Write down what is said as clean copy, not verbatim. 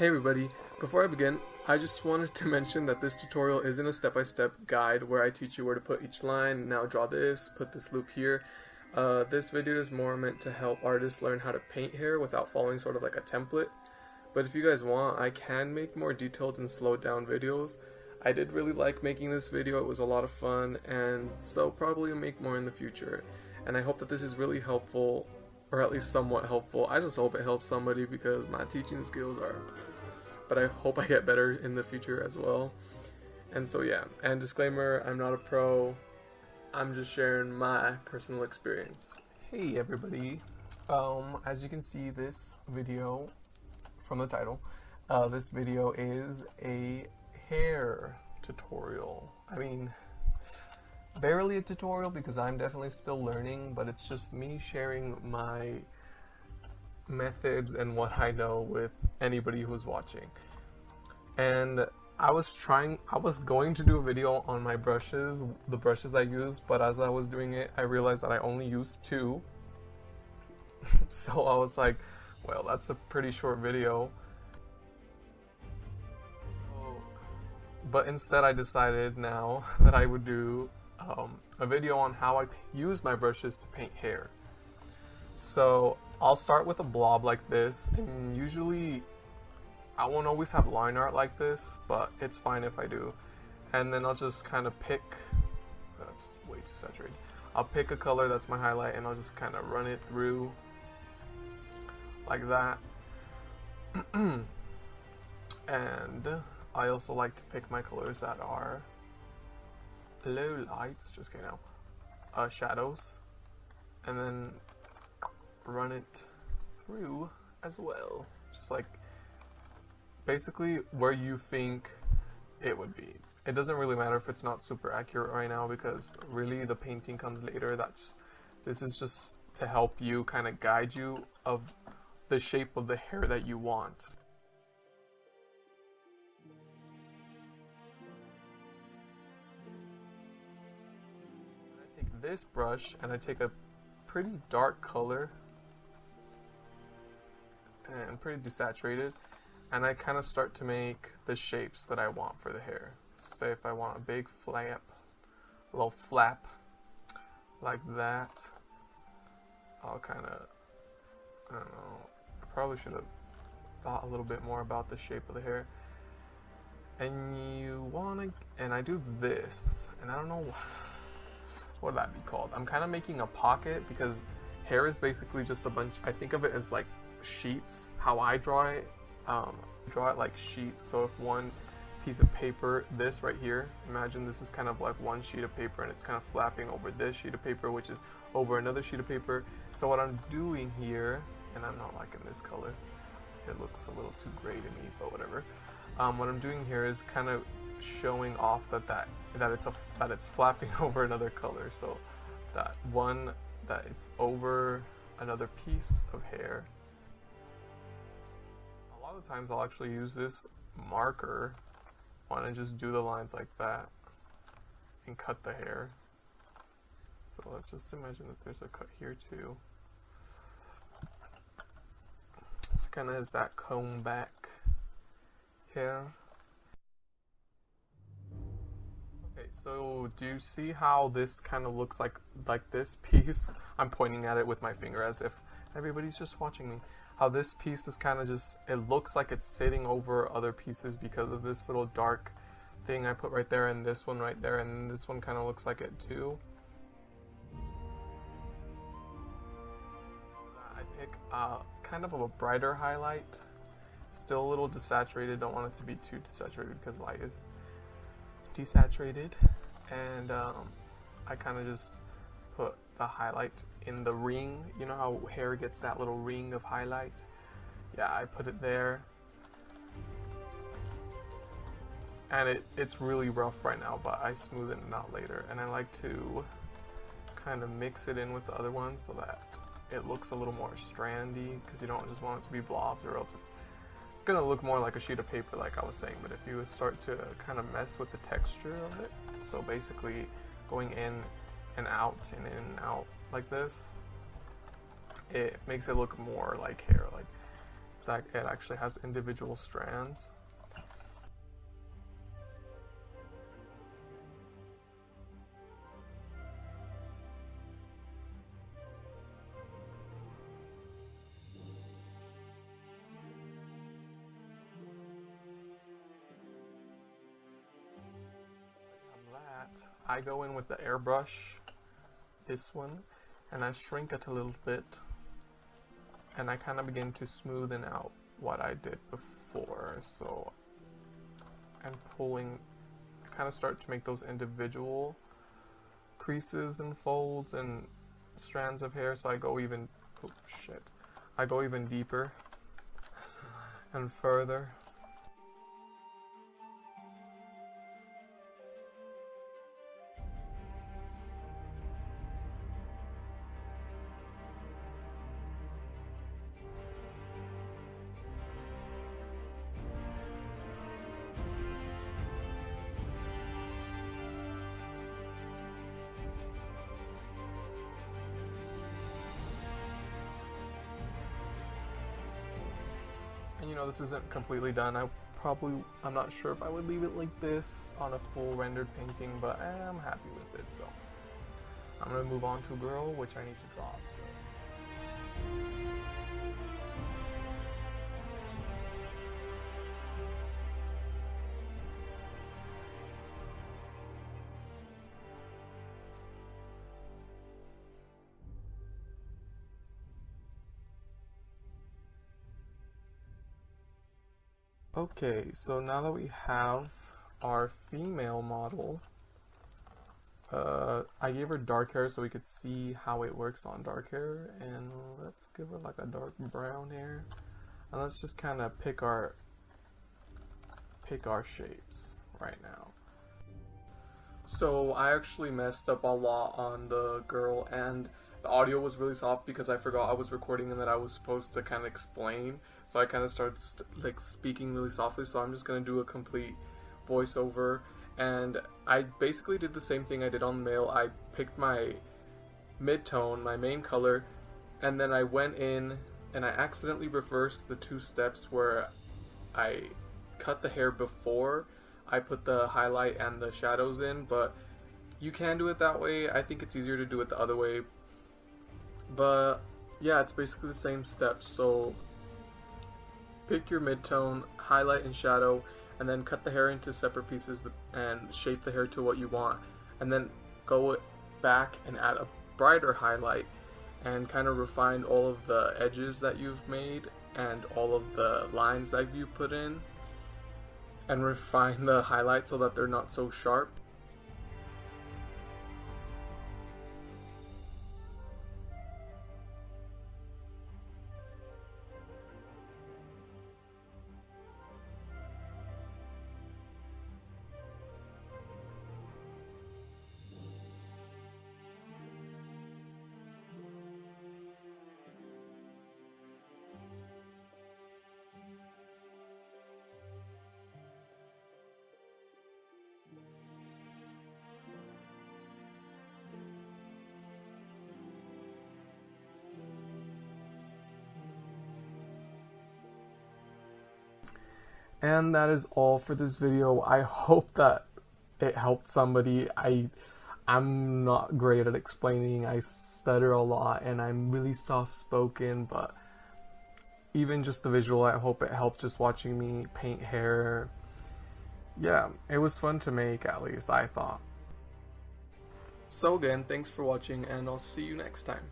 Hey everybody, before I begin, I just wanted to mention that this tutorial isn't a step-by-step guide where I teach you where to put each line, now draw this, put this loop here. This video is more meant to help artists learn how to paint hair without following sort of like a template. But if you guys want, I can make more detailed and slowed down videos. I did really like making this video, it was a lot of fun, and so probably make more in the future. And I hope that this is really helpful, or at least somewhat helpful. I just hope it helps somebody because my teaching skills are... But I hope I get better in the future as well. And so yeah, and disclaimer, I'm not a pro. I'm just sharing my personal experience. Hey everybody. As you can see this video from the title, this video is a hair tutorial. I mean, barely a tutorial because I'm definitely still learning, but it's just me sharing my methods and what I know with anybody who's watching. And I was going to do a video on my brushes, the brushes I use, but as I was doing it, I realized that I only used 2. So I was like, well, that's a pretty short video. But instead I decided now that I would do a video on how I use my brushes to paint hair. So I'll start with a blob like this, and usually I won't always have line art like this, but it's fine if I do. And then I'll just kind of pick, that's way too saturated. I'll pick a color that's my highlight and I'll just kind of run it through like that. And I also like to pick my colors that are low lights, just kidding now, shadows, and then run it through as well, just like basically where you think it would be. It doesn't really matter if it's not super accurate right now because really the painting comes later. This is just to help you kind of guide you of the shape of the hair that you want. I take this brush and I take a pretty dark color and pretty desaturated, and I kind of start to make the shapes that I want for the hair. So say if I want a big flap, a little flap like that, I'll kind of, I don't know, I probably should have thought a little bit more about the shape of the hair. And you want to, and I do this, and I don't know what would that be called. I'm kind of making a pocket because hair is basically just a bunch, I think of it as like sheets. How I draw it like sheets. So if one piece of paper, this right here, imagine this is kind of like one sheet of paper and it's kind of flapping over this sheet of paper, which is over another sheet of paper. So what I'm doing here, and I'm not liking this color, it looks a little too gray to me, but whatever. What I'm doing here is kind of showing off that it's flapping over another color, so that it's over another piece of hair. A lot of times I'll actually use this marker and just do the lines like that and cut the hair. So let's just imagine that there's a cut here too. So kind of has that comb back hair. Okay, so do you see how this kind of looks like this piece? I'm pointing at it with my finger as if everybody's just watching me. How this piece is kind of just, it looks like it's sitting over other pieces because of this little dark thing I put right there, and this one right there, and this one kind of looks like it too. I pick kind of a brighter highlight, still a little desaturated, don't want it to be too desaturated because light is desaturated, and I kind of just put the highlight in the ring. You know how hair gets that little ring of highlight? Yeah, I put it there. And it's really rough right now, but I smoothen it out later. And I like to kind of mix it in with the other one so that it looks a little more strandy, because you don't just want it to be blobs, or else it's gonna look more like a sheet of paper like I was saying. But if you start to kind of mess with the texture of it, so basically going in and out and in and out like this, it makes it look more like hair. Like it actually has individual strands. That, I go in with the airbrush, this one, and I shrink it a little bit, and I kind of begin to smoothen out what I did before. So I'm pulling, I kind of start to make those individual creases and folds and strands of hair. So I go even, I go even deeper and further. And you know, this isn't completely done. I'm not sure if I would leave it like this on a full rendered painting, but I'm happy with it. So I'm gonna move on to girl, which I need to draw. So. Okay, so now that we have our female model, I gave her dark hair so we could see how it works on dark hair, and let's give her like a dark brown hair, and let's just kind of pick our shapes right now. So I actually messed up a lot on the girl, and the audio was really soft because I forgot I was recording and that I was supposed to kind of explain. So I kind of started like speaking really softly. So I'm just gonna do a complete voiceover, and I basically did the same thing I did on the male. I picked my mid-tone, my main color, and then I went in and I accidentally reversed the 2 steps where I cut the hair before I put the highlight and the shadows in, but you can do it that way. I think it's easier to do it the other way. But yeah, it's basically the same steps. So pick your mid-tone, highlight and shadow, and then cut the hair into separate pieces and shape the hair to what you want. And then go back and add a brighter highlight and kind of refine all of the edges that you've made and all of the lines that you've put in, and refine the highlights so that they're not so sharp. And that is all for this video. I hope that it helped somebody. I'm not great at explaining. I stutter a lot and I'm really soft-spoken, but even just the visual, I hope it helped just watching me paint hair. Yeah, it was fun to make, at least I thought. So again, thanks for watching, and I'll see you next time.